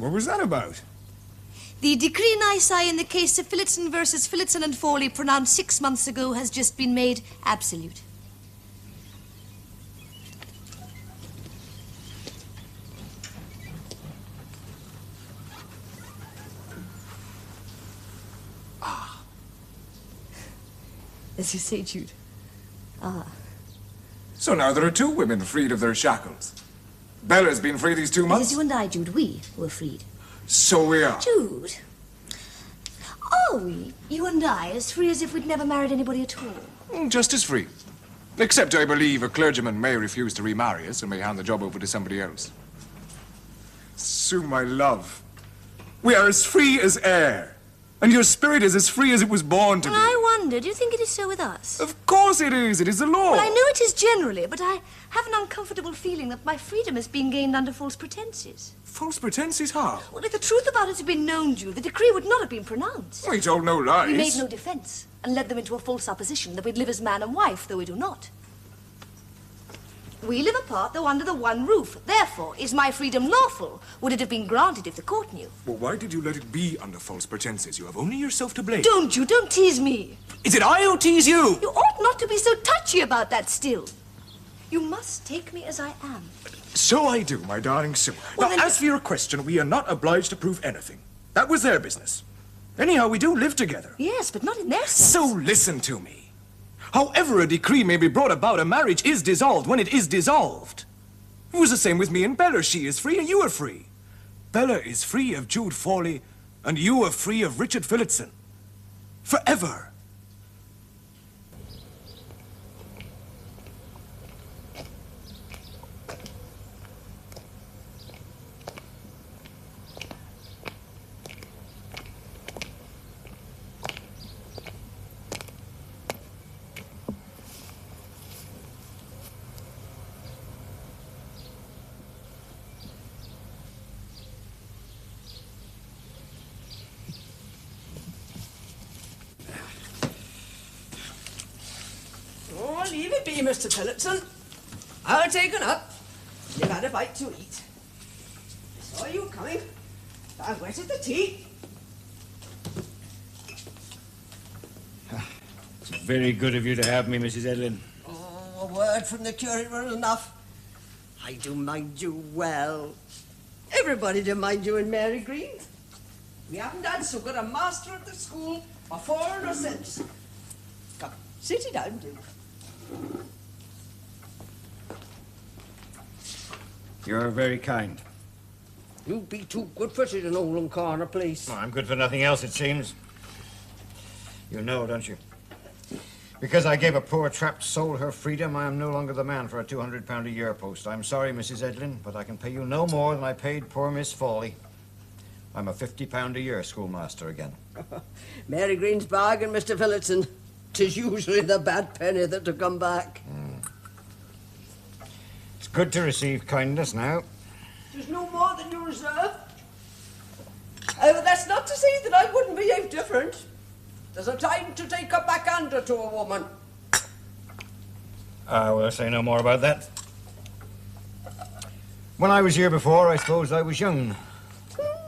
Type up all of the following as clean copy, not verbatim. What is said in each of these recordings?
What was that about? The decree nisi in the case of Phillotson versus Phillotson and Fawley, pronounced 6 months ago, has just been made absolute. As you say, Jude. Ah. So now there are 2 women freed of their shackles. Bella's been free these 2 months. As you and I, Jude, we were freed. So we are. Jude. Are we, you and I, as free as if we'd never married anybody at all? Just as free. Except I believe a clergyman may refuse to remarry us and may hand the job over to somebody else. Sue, my love, we are as free as air. And your spirit is as free as it was born to be. I wonder, do you think it is so with us? Of course it is. It is the law. Well, I know it is generally, but I have an uncomfortable feeling that my freedom is being gained under false pretenses. False pretenses? How? Well, if the truth about it had been known, Jude, the decree would not have been pronounced. We told no lies. We made no defense and led them into a false supposition that we'd live as man and wife, though we do not. We live apart, though under the one roof. Therefore, is my freedom lawful? Would it have been granted if the court knew? Well, why did you let it be under false pretenses? You have only yourself to blame. Don't you? Don't tease me. Is it I who tease you? You ought not to be so touchy about that still. You must take me as I am. So I do, my darling Sue. Well, now, then... as for your question, we are not obliged to prove anything. That was their business. Anyhow, we do live together. Yes, but not in their sense. So listen to me. However a decree may be brought about, a marriage is dissolved when it is dissolved. It was the same with me and Bella. She is free and you are free. Bella is free of Jude Fawley, and you are free of Richard Phillotson. Forever. Oh, leave it be, Mr. Phillotson. I'll take it up. You've had a bite to eat. I saw you coming. I've wetted the tea. It's very good of you to have me, Mrs. Edlin. Oh, a word from the curate was enough. I do mind you well. Everybody do mind you in Mary Green. We haven't had so good a master at the school for 4 since. Come, sit ye down, do. You're very kind. You'd be too good for such an old corner place. Well, I'm good for nothing else, it seems. You know, don't you? Because I gave a poor trapped soul her freedom, I am no longer the man for a £200 a year post. I'm sorry, Mrs. Edlin, but I can pay you no more than I paid poor Miss Fawley. I'm a £50 a year schoolmaster again. Mary Green's bargain, Mr. Phillotson. 'Tis usually the bad penny that to come back. It's good to receive kindness now. 'Tis no more than you reserve. But that's not to say that I wouldn't behave different. There's a time to take a backhander to a woman. I will say no more about that. When I was here before, I suppose I was young.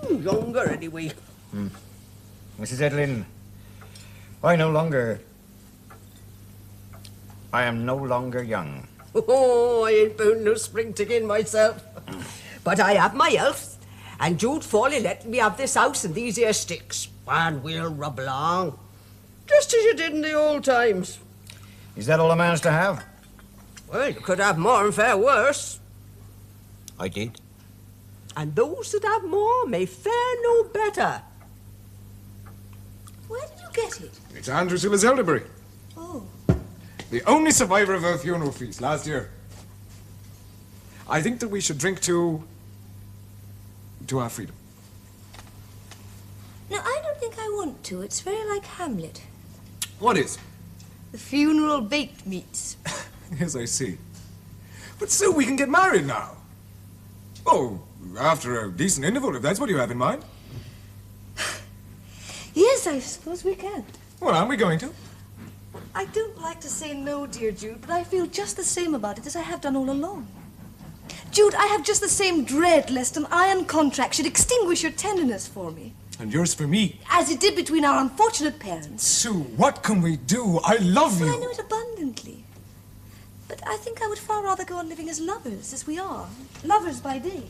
Younger, anyway. Mrs. Edlin, I am no longer young. Oh, I ain't bound no spring to gain myself. But I have my health, and Jude Fawley let me have this house and these here sticks, and we'll rub along. Just as you did in the old times. Is that all a man's to have? Well, you could have more and fare worse. I did. And those that have more may fare no better. Where did you get it? It's Andrew Silla's elderberry. Oh. The only survivor of our funeral feast last year. I think that we should drink to our freedom. No, I don't think I want to. It's very like Hamlet. What is? The funeral baked meats. Yes, I see. But Sue, we can get married now. Oh, after a decent interval, if that's what you have in mind. Yes, I suppose we can. Well, aren't we going to? I don't like to say no, dear Jude, but I feel just the same about it as I have done all along. Jude, I have just the same dread lest an iron contract should extinguish your tenderness for me. And yours for me. As it did between our unfortunate parents. Sue, what can we do? I love you. Well, I know it abundantly. But I think I would far rather go on living as lovers, as we are. Lovers by day.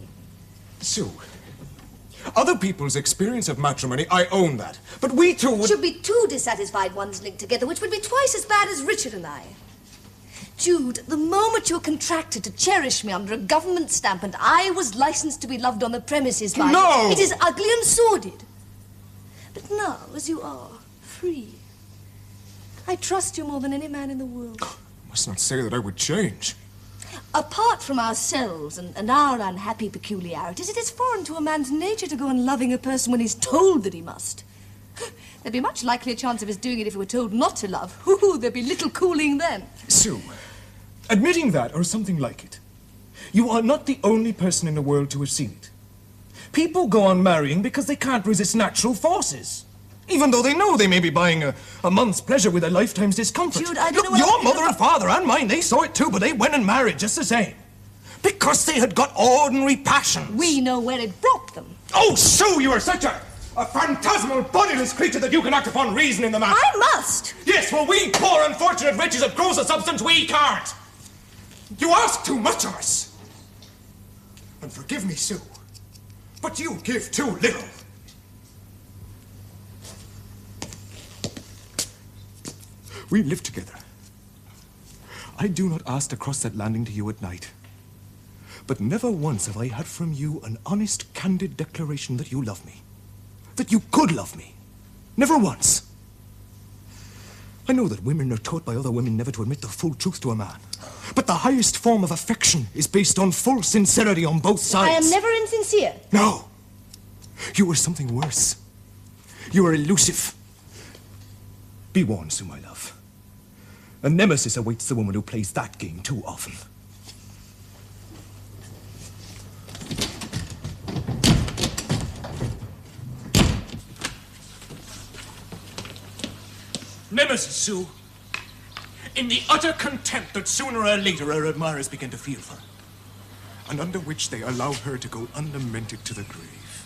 Sue, other people's experience of matrimony, I own that. But we two would... Should be two dissatisfied ones linked together, which would be twice as bad as Richard and I. Jude, the moment you're contracted to cherish me under a government stamp and I was licensed to be loved on the premises by No! you, it is ugly and sordid. But now, as you are, free, I trust you more than any man in the world. You must not say that I would change. Apart from ourselves and our unhappy peculiarities, it is foreign to a man's nature to go on loving a person when he's told that he must. There'd be much likelier chance of his doing it if he were told not to love. Ooh, there'd be little cooling then. Sue, admitting that, or something like it, you are not the only person in the world to have seen it. People go on marrying because they can't resist natural forces. Even though they know they may be buying a month's pleasure with a lifetime's discomfort. Jude, I don't know what your I- mother and father and mine, they saw it too, but they went and married just the same. Because they had got ordinary passions. We know where it brought them. Oh, Sue, you are such a phantasmal, bodiless creature that you can act upon reason in the matter. I must. Yes, well, we poor unfortunate wretches of grosser substance, we can't. You ask too much of us. And forgive me, Sue, but you give too little. We live together. I do not ask to cross that landing to you at night. But never once have I had from you an honest, candid declaration that you love me. That you could love me. Never once. I know that women are taught by other women never to admit the full truth to a man. But the highest form of affection is based on full sincerity on both sides. I am never insincere. No. You are something worse. You are elusive. Be warned, Sue, my love. A nemesis awaits the woman who plays that game too often. Nemesis, Sue. In the utter contempt that sooner or later her admirers begin to feel for her, and under which they allow her to go unlamented to the grave.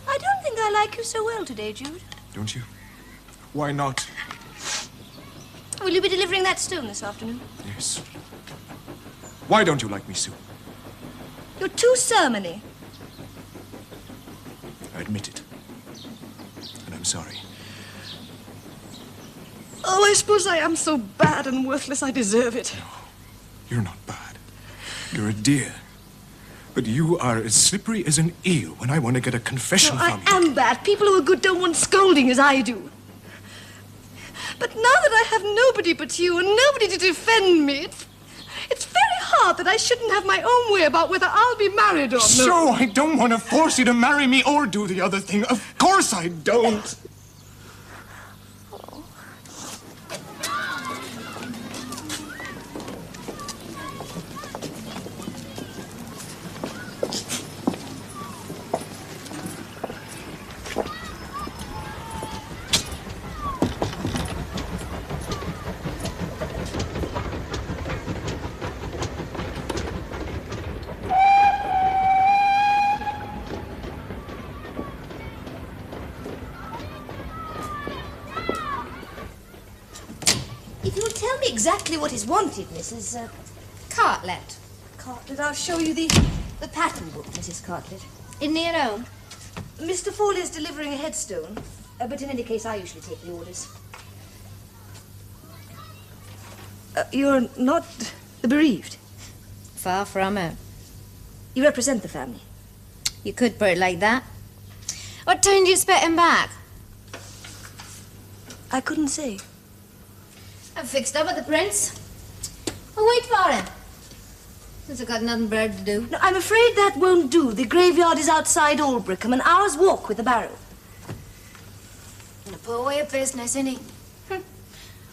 I don't think I like you so well today, Jude. Don't you? Why not? Will you be delivering that stone this afternoon? Yes. Why don't you like me, Sue? You're too sermony. I admit it. And I'm sorry. Oh, I suppose I am so bad and worthless I deserve it. You're not bad. You're a dear. But you are as slippery as an eel when I want to get a confession No, from I you. am bad. People who are good don't want scolding as I do. But now that I have nobody but you and nobody to defend me, it's very hard that I shouldn't have my own way about whether I'll be married or not. So I don't want to force you to marry me or do the other thing. Of course I don't. If you'll tell me exactly what is wanted, Mrs. Cartlet. Cartlet, I'll show you the pattern book, Mrs. Cartlet. In your own? Mr. Fawley is delivering a headstone, but in any case, I usually take the orders. You're not the bereaved. Far from it. You represent the family. You could put it like that. What time do you expect him back? I couldn't say. I'm fixed up with the prince. I'll wait for him. Since I've got nothing better to do. No, I'm afraid that won't do. The graveyard is outside Aldbrickham, an hour's walk with the barrow. And a poor way of business, innit?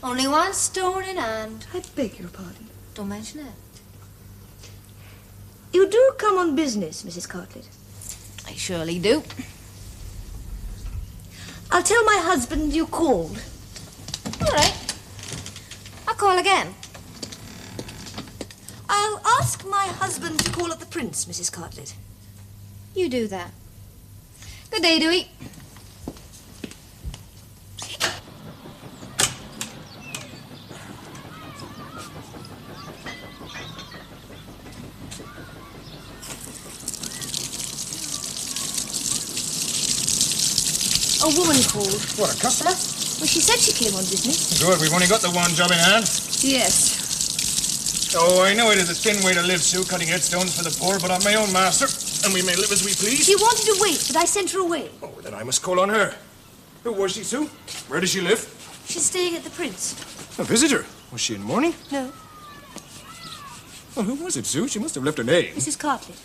Only one stone in hand. I beg your pardon. Don't mention it. You do come on business, Mrs. Cartlet. I surely do. I'll tell my husband you called. All right. I'll call again. I'll I'll ask my husband to call up the prince, Mrs. Cartlett. You do that. Good day, Dewey. A woman called. What, a customer? Well, she said she came on business. Good, we've only got the one job in hand. Yes. Oh, I know it is a thin way to live, Sue, cutting headstones for the poor, but I'm my own master, and we may live as we please. She wanted to wait, but I sent her away. Oh, then I must call on her. Who was she, Sue? Where does she live? She's staying at the prince. A visitor. Was she in mourning? No, Well, who was it, Sue? She must have left a name. Mrs. Cartlett.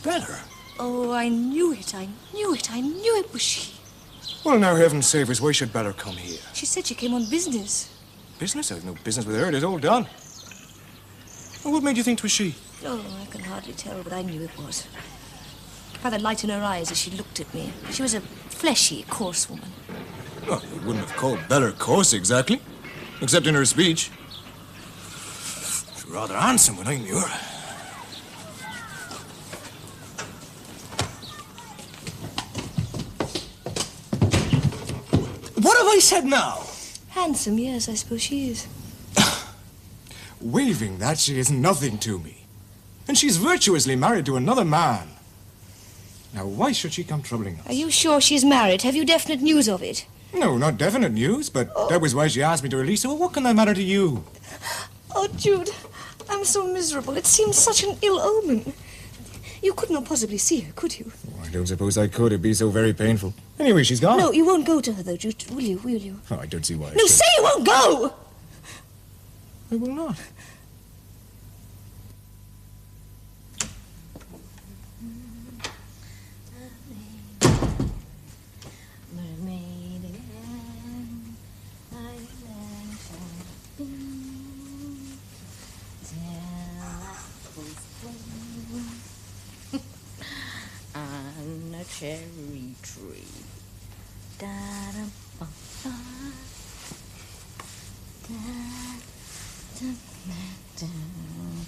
Beller. Oh, I knew it. I knew it was she. Well, now, heaven save us, why should Beller come here? She said she came on business. Business? I've no business with her. It is all done. Well, what made you think 'twas she? Oh, I can hardly tell, but I knew it was. By the light in her eyes as she looked at me. She was a fleshy, coarse woman. Well, you wouldn't have called Beller coarse, exactly. Except in her speech. She was rather handsome when I knew her. What have I said now? Handsome, yes, I suppose she is. Waving that, she is nothing to me. And she's virtuously married to another man. Now, why should she come troubling us? Are you sure she's married? Have you definite news of it? No, not definite news, but that was why she asked me to release her. Well, what can that matter to you? Oh, Jude, I'm so miserable. It seems such an ill omen. You could not possibly see her, could you? Oh, I don't suppose I could. It'd be so very painful. Anyway, she's gone. No, you won't go to her, though, Jude. Will you? Will you? Oh, I don't see why. I No, should. say you won't go! I will not. On a cherry tree. Da-dum-bum-bum. Da-dum-dum-dum.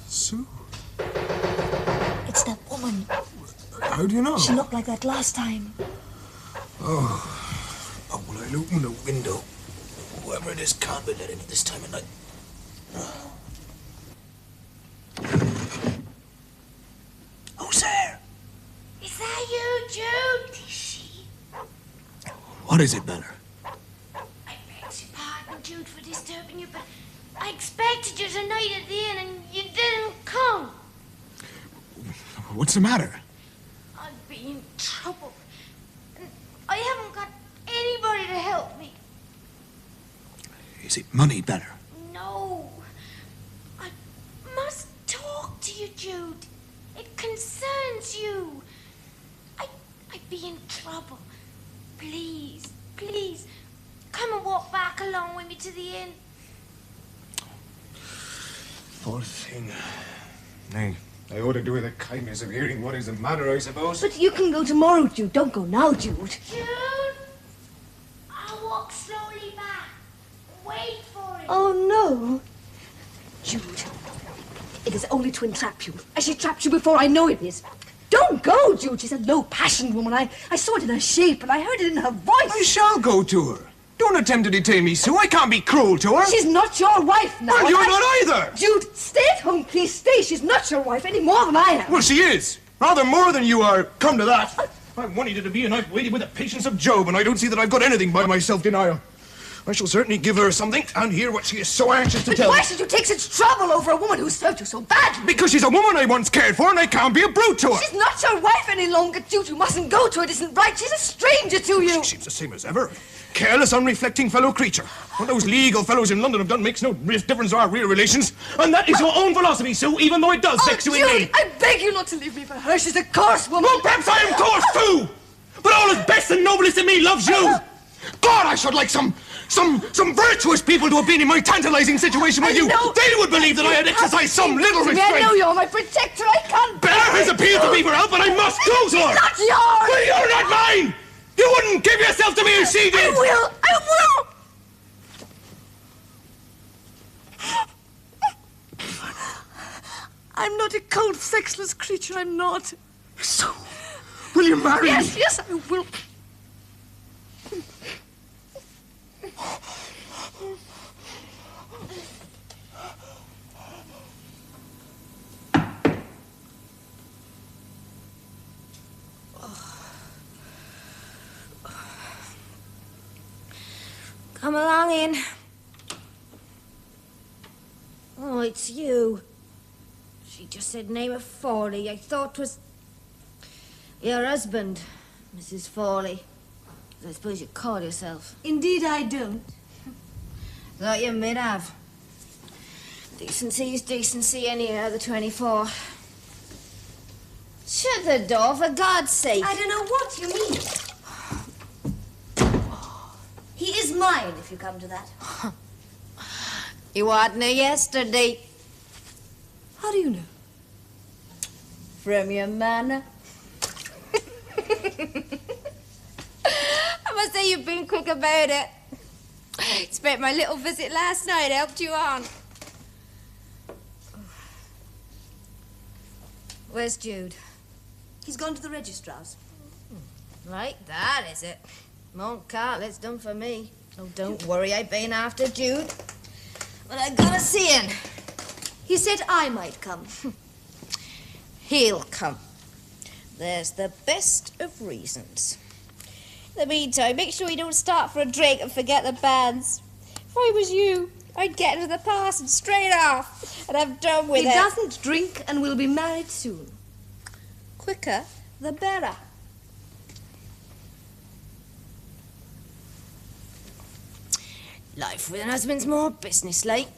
Sue? It's that woman. How do you know? She looked like that last time. Oh, well, I'll open the window. Whoever it is can't be let in at this time of night. Who's there? Is that you, Jude? Is she? What is it, Beller? I beg your pardon, Jude, for disturbing you, but I expected you tonight at the inn and you didn't come. What's the matter? I'd be in trouble. And I haven't got anybody to help me. Is it money, Beller? No. I must talk to you, Jude. It concerns you. I'd be in trouble. Please, please, come and walk back along with me to the inn. Poor thing. Nay, I ought to do her the kindness of hearing what is the matter, I suppose. But you can go tomorrow, Jude. Don't go now, Jude. Jude, I'll walk slowly back. Wait for it. Oh, no. Jude, it is only to entrap you. As she trapped you before, I know it is. Don't go, Jude. She's a low-passioned woman. I saw it in her shape, and I heard it in her voice. I shall go to her. Don't attempt to detain me, Sue. I can't be cruel to her. She's not your wife now. Well, you're not either. Jude, stay at home, please. Stay. She's not your wife any more than I am. Well, she is. Rather more than you are. Come to that. I wanted her to be, and I've waited with the patience of Job, and I don't see that I've got anything by my self-denial. I shall certainly give her something and hear what she is so anxious to But tell why me. should you take such trouble over a woman who served you so badly? Because she's a woman I once cared for, and I can't be a brute to her. She's not your wife any longer, Jude. You mustn't go to her. It isn't right. She's a stranger to you. She seems the same as ever. Careless, unreflecting fellow creature. What those legal fellows in London have done makes no difference to our real relations. And that is your own philosophy, Sue, even though it does vex you in me. Jude, I beg you not to leave me for her. She's a coarse woman. Well, perhaps I am coarse too! But all that's best and noblest in me loves you! God, I should like some virtuous people to have been in my tantalizing situation with you. know. They would believe that I had exercised some little I know restraint. you're my protector. I can't. Bella has appealed to me for help, but I must go to her. Not yours. Well, you're not mine! You wouldn't give yourself to me as she did! I will. I'm not a cold, sexless creature. I'm not. So, will you marry me? Yes, I will. Come along in. Oh, it's you. She just said name of Fawley. I thought 'twas your husband, Mrs. Fawley. I suppose you call yourself. Indeed, I don't. Thought you might have. Decency is decency anyhow, the 24. Shut the door, for God's sake. I don't know what you mean. He is mine, if you come to that. You wasn't here yesterday. How do you know? From your manner. I must say you've been quick about it. Expect my little visit last night helped you on. Where's Jude? He's gone to the registrar's. Like that, is it? Mont Cartlet's done for me. Oh, don't worry, I've been after Jude. But I gotta see him. He said I might come. He'll come. There's the best of reasons. In the meantime, make sure you don't start for a drink and forget the banns. If I was you, I'd get into the parson straight off and have done with He it. doesn't drink and will be married soon. Quicker, the better. Life with an husband's more businesslike.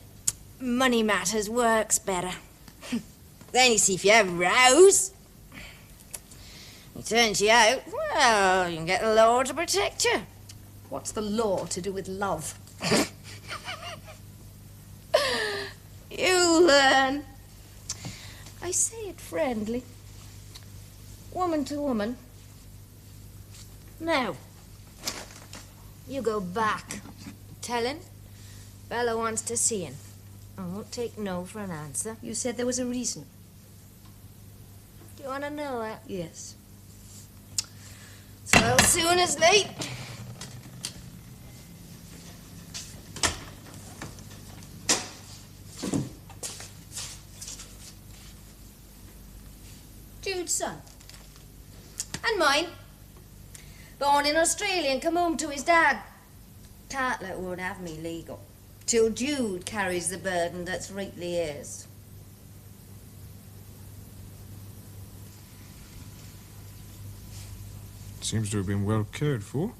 Money matters, works better. Then you see if you have rows. He turns you out, well, you can get the law to protect you. What's the law to do with love? You learn. I say it friendly. Woman to woman. Now, you go back. Tell him Bella wants to see him. I won't take no for an answer. You said there was a reason. Do you want to know it? Yes. Well, soon as late. Jude's son. And mine. Born in Australia and come home to his dad. Tartlet won't have me legal. Till Jude carries the burden that's rightly his. Seems to have been well cared for.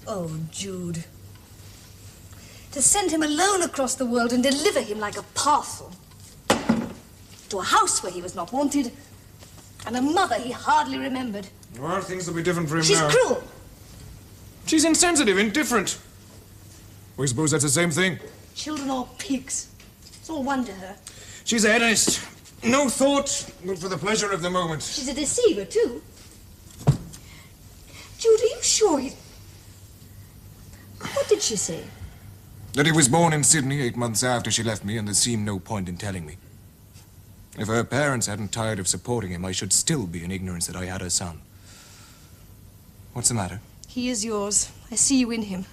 Oh, Jude. To send him alone across the world and deliver him like a parcel. To a house where he was not wanted, and a mother he hardly remembered. Well, things will be different for him She's now. cruel. She's insensitive, indifferent. We suppose that's the same thing. Children are pigs. It's all one to her. She's a hedonist. No thought, but for the pleasure of the moment. She's a deceiver, too. Jude, are you sure he... What did she say? That he was born in Sydney 8 months after she left me, and there seemed no point in telling me. If her parents hadn't tired of supporting him, I should still be in ignorance that I had a son. What's the matter? He is yours. I see you in him.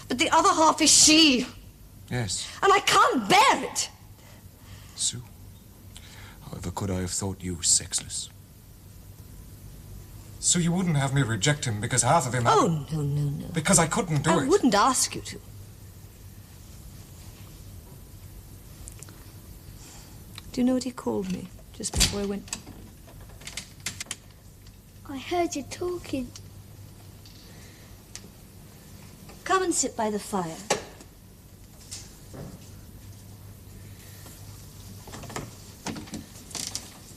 But the other half is she. Yes, And I can't bear it. Sue. However could I have thought you sexless? So you wouldn't have me reject him because half of him... Oh, no, no, no. Because I couldn't do I it. wouldn't ask you to. Do you know what he called me just before I went? I heard you talking. Come and sit by the fire.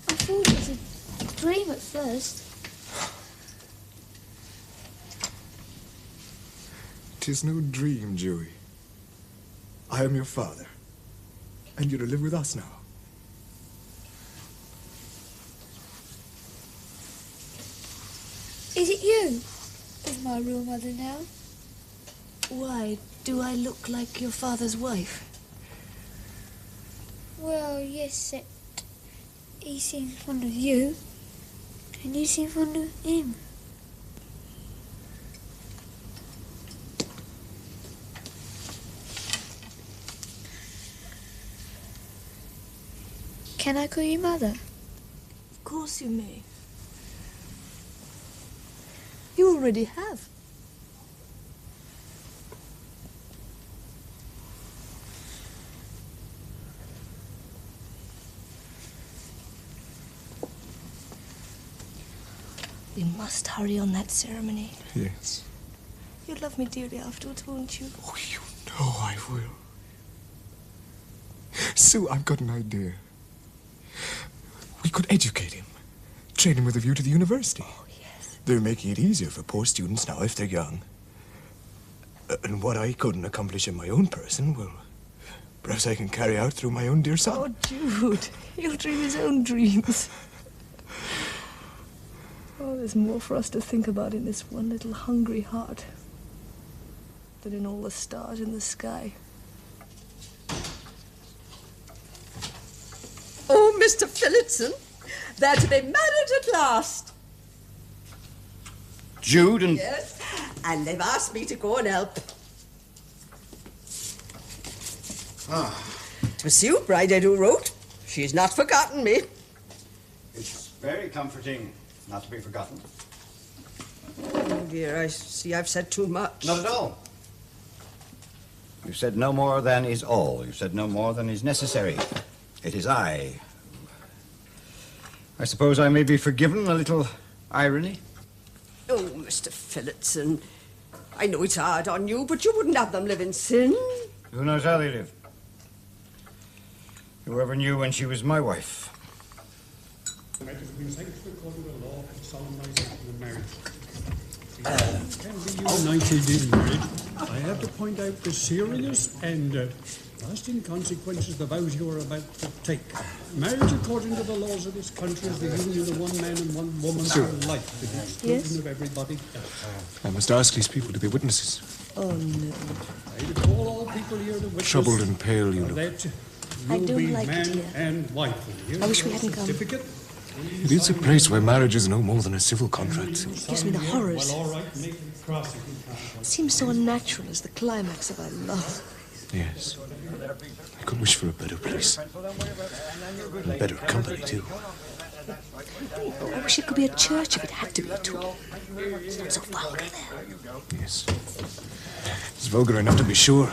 I thought it was a dream at first. 'Tis no dream, Joey. I am your father, and you're to live with us now. Is it you? Is my real mother now? Why, do I look like your father's wife? Well, yes, except he seems fond of you, and you seem fond of him. Can I call you mother? Of course you may. You already have. We must hurry on that ceremony. Yes. You'll love me dearly afterwards, won't you? Oh, you know I will. Sue, I've got an idea. We could educate him. Train him with a view to the university. Oh, yes. They're making it easier for poor students now if they're young. And what I couldn't accomplish in my own person, well, perhaps I can carry out through my own dear son. Oh, Jude, he'll dream his own dreams. Oh, there's more for us to think about in this one little hungry heart than in all the stars in the sky. Oh, Mr. Phillotson, they're to be married at last. Jude and... Yes, and they've asked me to go and help. It was Sue, bride who wrote. She's not forgotten me. It's very comforting not to be forgotten. Oh, dear, I see I've said too much. Not at all. You said no more than is all. You said no more than is necessary. It is I suppose I may be forgiven a little irony. Oh, Mr. Phillotson, I know it's hard on you, but you wouldn't have them live in sin. Who knows how they live? Whoever knew when she was my wife. It has been sanctioned according to law and solemnization of marriage. Can be united in marriage. I have to point out the serious and lasting consequences the vows you are about to take. Marriage, according to the laws of this country, is the union of one man and one woman for life, with the exclusion of everybody else. I must ask these people to be witnesses. Oh, no. I call all people here to witness Troubled and pale, you look. that I you'll don't be like it man here. and wife. And here's I wish we your hadn't come. certificate. It is a place where marriage is no more than a civil contract. It gives me the horrors. Well, all right, make it cross if you can. It seems so unnatural as the climax of our love. Yes. I could wish for a better place. And better company, too. I wish it could be a church if it had to be at all. It's not so vulgar there. Yes. It's vulgar enough to be sure.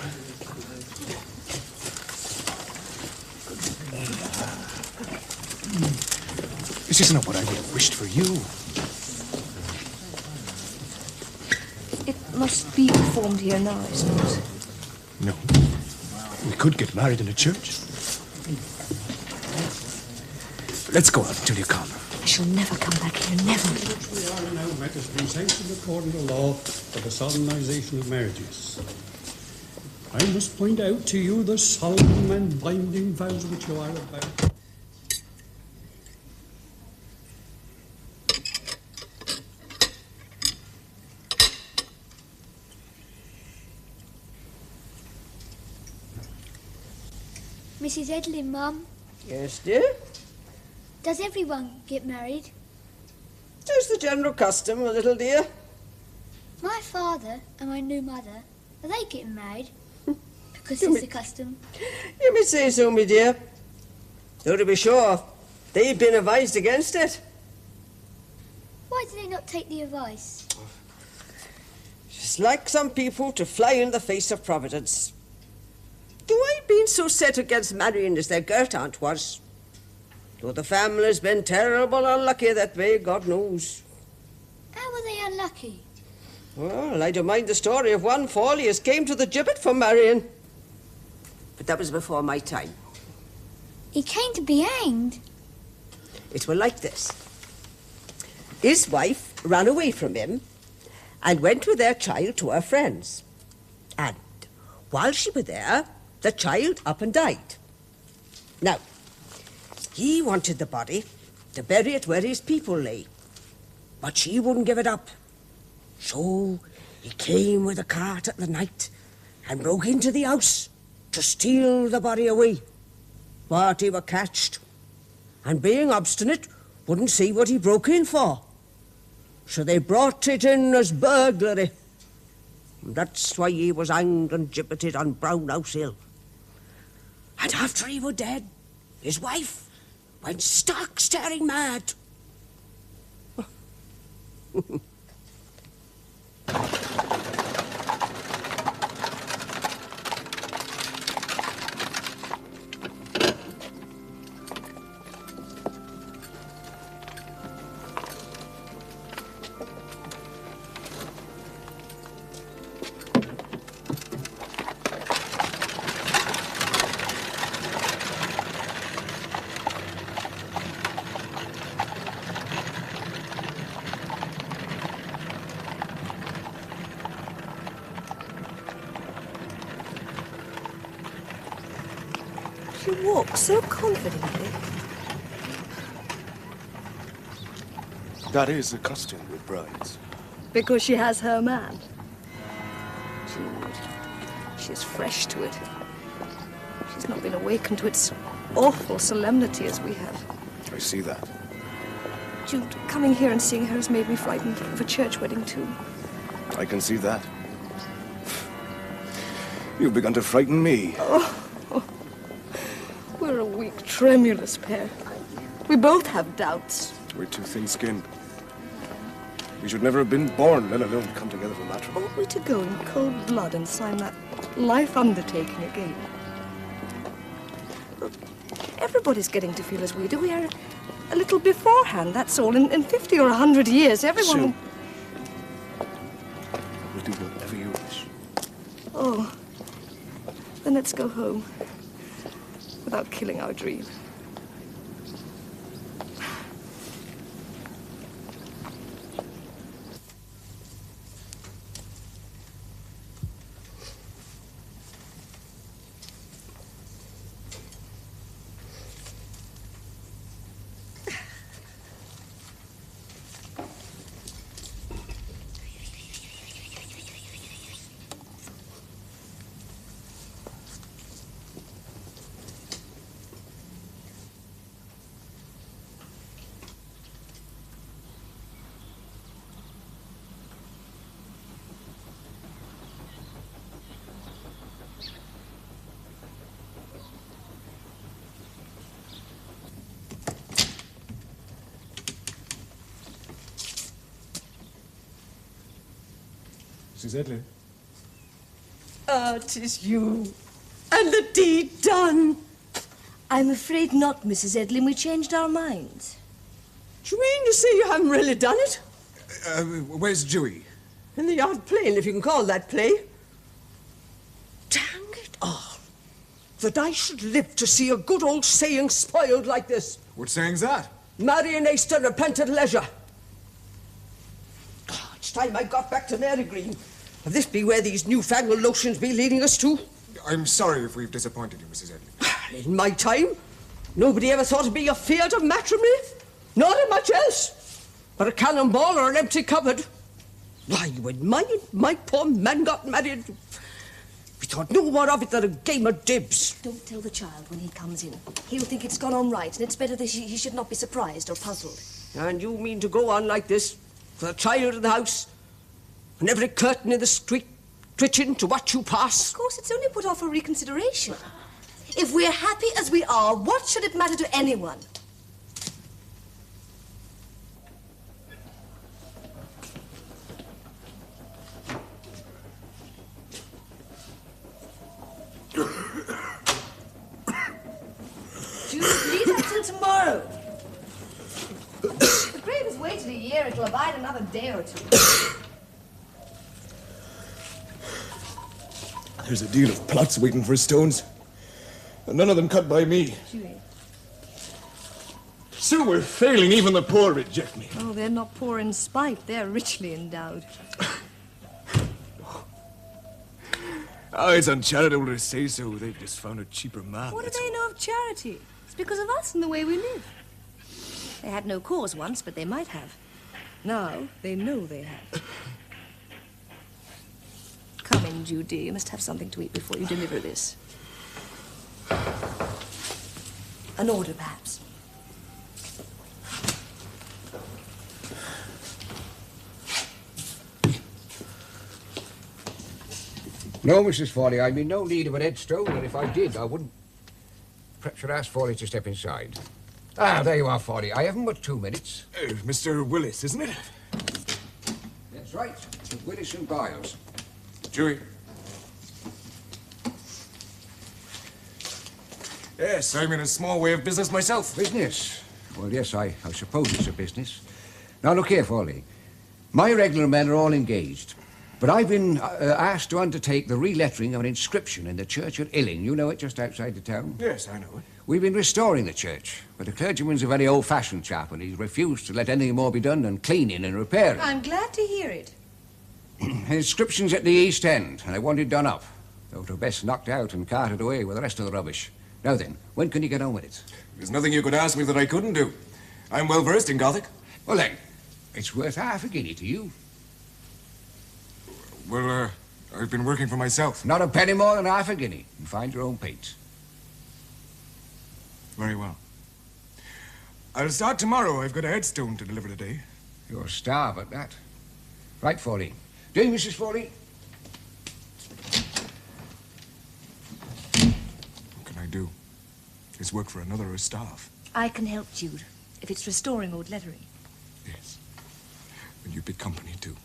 This isn't what I would have wished for you. It must be performed here now, I suppose. No. We could get married in a church. Let's go out until you come. I shall never come back here, never. Which we are now met has been sanctioned according to law for the solemnization of marriages. I must point out to you the solemn and binding vows which you are about. Mrs. Edlin, Mum, Yes, dear? does everyone get married? Just the general custom, little dear. My father and my new mother, are they getting married? Because You it's may- a custom. You may say so, me dear. Though to be sure, they've been advised against it. Why do they not take the advice? It's like some people to fly in the face of Providence. Though I've been so set against marrying as their girt aunt was. Though the family's been terrible unlucky that way, God knows. How were they unlucky? Well, I don't mind the story of one Foley as came to the gibbet for marrying. But that was before my time. He came to be hanged. It was like this. His wife ran away from him and went with their child to her friends. And while she was there, the child up and died. Now, he wanted the body to bury it where his people lay, but she wouldn't give it up. So he came with a cart at the night and broke into the house to steal the body away. But he were catched, and being obstinate, wouldn't see what he broke in for. So they brought it in as burglary. And that's why he was hanged and gibbeted on Brown House Hill. And after he were dead, his wife went stark staring mad. She walks so confidently. That is a custom with brides. Because she has her man. Jude, she's fresh to it. She's not been awakened to its awful solemnity as we have. I see that. Jude, coming here and seeing her has made me frightened of a church wedding too. I can see that. You've begun to frighten me. We're a weak, tremulous pair. We both have doubts. We're too thin-skinned. We should never have been born, let alone come together for matrimony. Ought we to go in cold blood and sign that life undertaking again? Look, everybody's getting to feel as we do. We are a little beforehand, that's all. In 50 or 100 years, everyone... Sue. We'll do whatever you wish. Oh, then let's go home. Without killing our dream. Mrs. Edlin. Ah, 'tis you. And the deed done. I'm afraid not, Mrs. Edlin. We changed our minds. Do you mean to say you haven't really done it? Where's Dewey? In the yard playing, if you can call that play. Dang That I should live to see a good old saying spoiled like this. What saying's that? Marry an ace to repent at leisure. It's time I got back to Mary Green. Will this be where these newfangled notions be leading us to? I'm sorry if we've disappointed you, Mrs. Edley. In my time, nobody ever thought of me afeard of matrimony. Nor of much else. But a cannonball or an empty cupboard. Why, when my poor man got married, we thought no more of it than a game of dibs. Don't tell the child when he comes in. He'll think it's gone on right, and it's better that he should not be surprised or puzzled. And you mean to go on like this, with a child in the house, and every curtain in the street twitching to watch you pass? Of course, it's only put off for reconsideration. If we're happy as we are, what should it matter to anyone? Jude, leave it till tomorrow. The grave has waited a year. It'll abide another day or two. There's a deal of plots waiting for stones, and none of them cut by me. Julie. Sue, we're failing. Even the poor reject me. Oh, they're not poor in spite. They're richly endowed. Oh, it's uncharitable to say so. They've just found a cheaper man. What do that's they all. know of charity? It's because of us and the way we live. They had no cause once, but they might have. Now, they know they have. Come in, Jude. You must have something to eat before you deliver this. An order, perhaps. No, Mrs. Foley, I'm in no need of an headstone, and if I did, I wouldn't. Perhaps you'd ask Foley to step inside. Ah, there you are, Foley. I haven't but 2 minutes. Mr. Willis, isn't it? That's right. Willis and Biles. Dewey. Yes, I'm in a small way of business myself. Business? Well, yes, I suppose it's a business. Now, look here, Foley. My regular men are all engaged. But I've been asked to undertake the relettering of an inscription in the church at Illing. You know it, just outside the town? Yes, I know it. We've been restoring the church, but the clergyman's a very old-fashioned chap, and he's refused to let anything more be done than cleaning and repairing. I'm glad to hear it. The inscription's at the east end, and I want it done up. Though it'll best knocked out and carted away with the rest of the rubbish. Now then, when can you get on with it? There's nothing you could ask me that I couldn't do. I'm well versed in Gothic. Well then, it's worth half a guinea to you. Well, I've been working for myself. Not a penny more than half a guinea, and find your own paint. Very well. I'll start tomorrow. I've got a headstone to deliver today. You're starved at that. Right, Foley. Do you, Mrs. Foley? What can I do? It's work for another or staff. I can help, Jude, if it's restoring old lettering. Yes. And you pick company, too.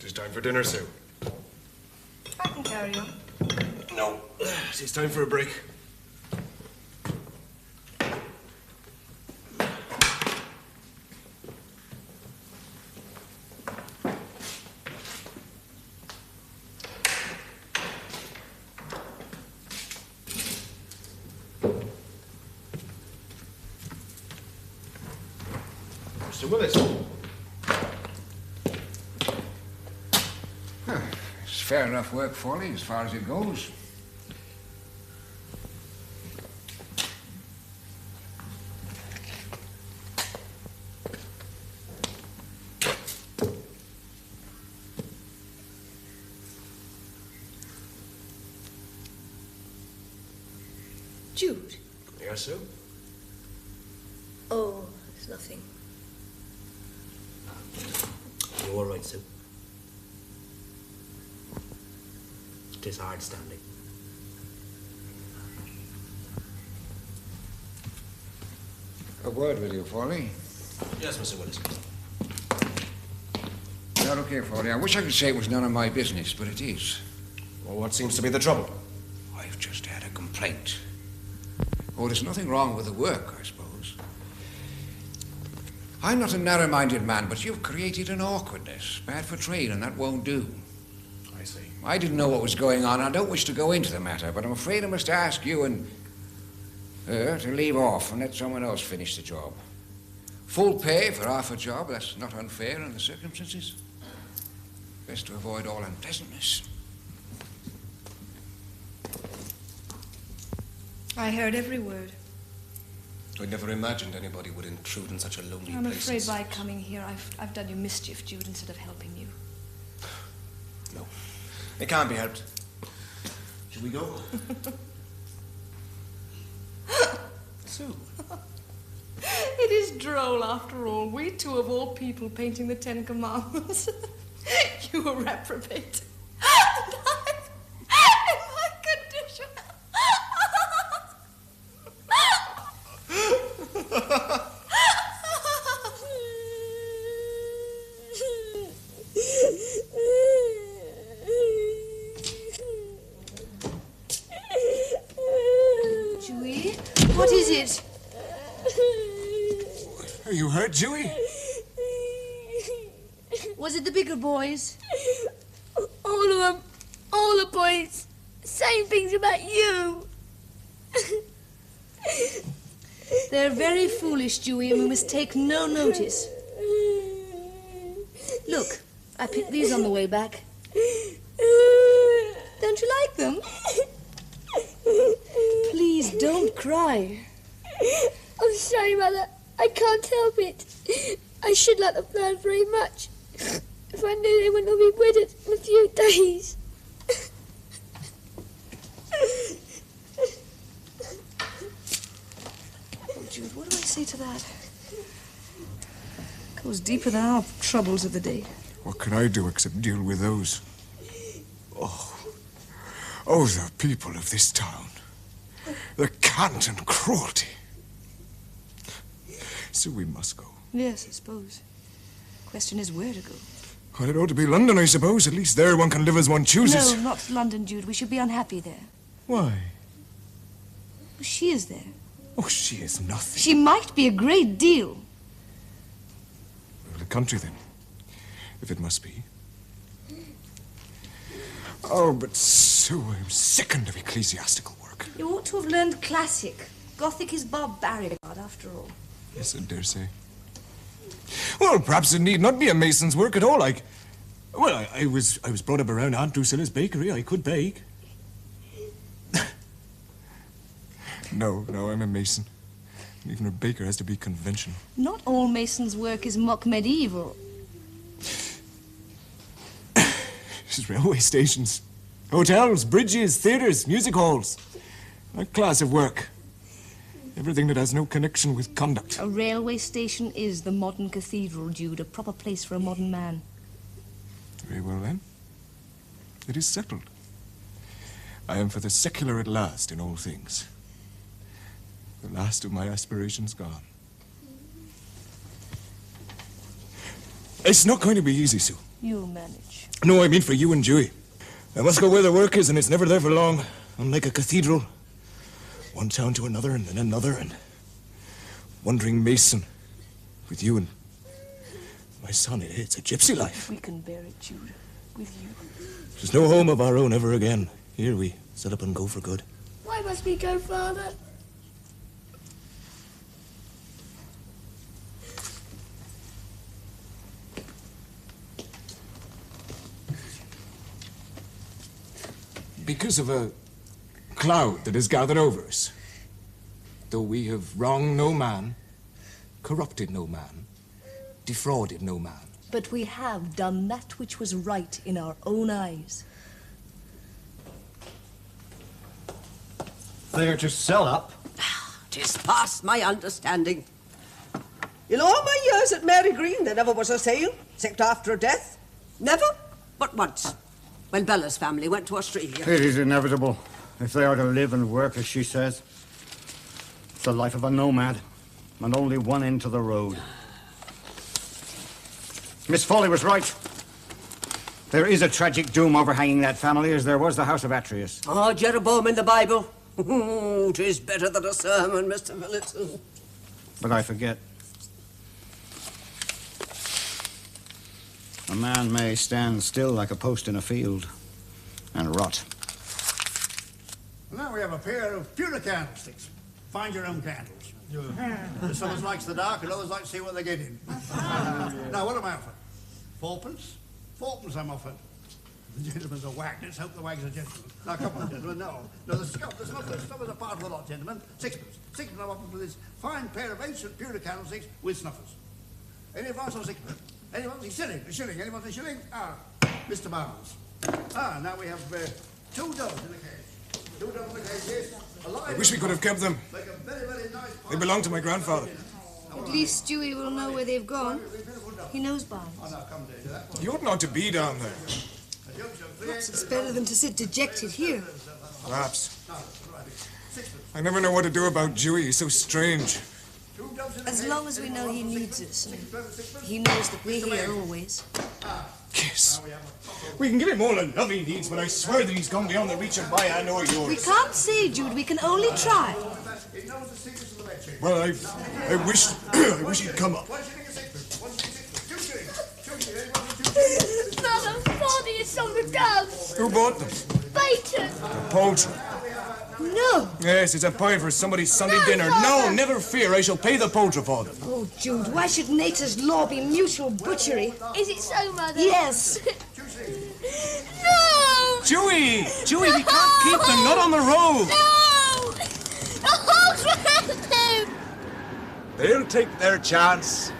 It's time for dinner, Sue. I can carry on. No. It's time for a break. Mr. Willis. It's fair enough work, Foley, as far as it goes. Jude. Yes, Sue? Oh, it's nothing. You all right, Sue? It is hard standing. A word with you, Foley. Yes, Mr. Willis. Now, look here, Foley. I wish I could say it was none of my business, but it is. Well, what seems to be the trouble? I've just had a complaint. Oh, there's nothing wrong with the work, I suppose. I'm not a narrow-minded man, but you've created an awkwardness. Bad for trade, and that won't do. I see. I didn't know what was going on. I don't wish to go into the matter, but I'm afraid I must ask you and her to leave off and let someone else finish the job. Full pay for half a job, that's not unfair in the circumstances. Best to avoid all unpleasantness. I heard every word. I never imagined anybody would intrude in such a lonely I'm place. afraid by coming here, I've done you mischief, Jude, instead of helping you. No, it can't be helped. Shall we go? Sue. It is droll, after all. We two of all people painting the Ten Commandments. You a reprobate. And I, in my condition. Chewie, what is it? Are you hurt, Dewey? Was it the bigger boys? All of them. All the boys. Saying things about you. They're very foolish, Dewey, and we must take no notice. Look, I picked these on the way back. Don't you like them? Please don't cry. I'm sorry, Mother. I can't help it. I should like the plan very much. If I knew they wouldn't all be wedded in a few days. Oh, Jude, what do I say to that? Goes deeper than our troubles of the day. What can I do except deal with those? Oh, the people of this town. The cant and cruelty. So we must go. Yes, I suppose. Question is where to go. Well, it ought to be London, I suppose. At least there one can live as one chooses. No, not London, Jude. We should be unhappy there. Why? She is there. Oh, she is nothing. She might be a great deal. Well, the country, then. If it must be. Oh, but Sue, I'm sickened of ecclesiastical work. You ought to have learned classic. Gothic is barbaric, after all. Yes, I dare say. Well, perhaps it need not be a mason's work at all. I was brought up around Aunt Drusilla's bakery. I could bake. No, I'm a mason. Even a baker has to be conventional. Not all mason's work is mock medieval. There's railway stations, hotels, bridges, theaters, music halls. That class of work. Everything that has no connection with conduct. A railway station is the modern cathedral, Jude, a proper place for a modern man. Very well, then. It is settled. I am for the secular at last in all things. The last of my aspirations gone. It's not going to be easy, Sue. You'll manage. No, I mean for you and Dewey. I must go where the work is, and it's never there for long. Unlike a cathedral. One town to another, and then another, and wandering mason. With you and my son, it's a gypsy life. We can bear it, Jude. With you. There's no home of our own ever again. Here we set up and go for good. Why must we go, Father? Because of a cloud that has gathered over us. Though we have wronged no man, corrupted no man, defrauded no man. But we have done that which was right in our own eyes. They're to sell up. 'Tis past my understanding. In all my years at Mary Green, there never was a sale, except after her death. Never but once, when Bella's family went to Australia. It is inevitable, if they are to live and work as she says. It's the life of a nomad, and only one end to the road. Miss Foley was right. There is a tragic doom overhanging that family, as there was the house of Atreus. Oh, Jeroboam in the Bible. 'Tis better than a sermon, Mr. Millington. But I forget. A man may stand still like a post in a field and rot. Now we have a pair of pewter candlesticks. Find your own candles. Some likes the dark and others like to see what they get in. Now, what am I offered? Fourpence? Fourpence I'm offered. The gentleman's a wag. Let's hope the wag's a gentleman. Now, come on, gentlemen. No, the snuffers are part of the lot, gentlemen. Sixpence. Sixpence I'm offered for this fine pair of ancient pewter candlesticks with snuffers. Any advice on sixpence? Anyone? A shilling. A shilling. Anyone a shilling? Ah, Mr. Barnes. Ah, now we have 2 doves in the case. 2 doves in the case, yes. I wish we could have kept them. Like a very, very nice They belonged to my grandfather. At least Stewie will know where they've gone. He knows Barnes. You ought not to be down there. Perhaps it's better than to sit dejected here. Perhaps. I never know what to do about Dewey. He's so strange. As long as we know he needs us, and he knows that we're here always. Yes. We can give him all the love he needs, but I swear that he's gone beyond the reach of my hand or yours. We can't say, Jude. We can only try. Well, I wish he'd come up. Mother, Father, you sold the doves. Who bought them? Bacon. The poultry. No. Yes, it's a pie for somebody's Sunday dinner. No, never fear. I shall pay the poultry for them. Oh, Jude, why should nature's law be mutual butchery? Is it so, Mother? Yes. No! Dewey! Dewey, we can't keep them. Not on the road. No! Oh, Grandpa! They'll take their chance.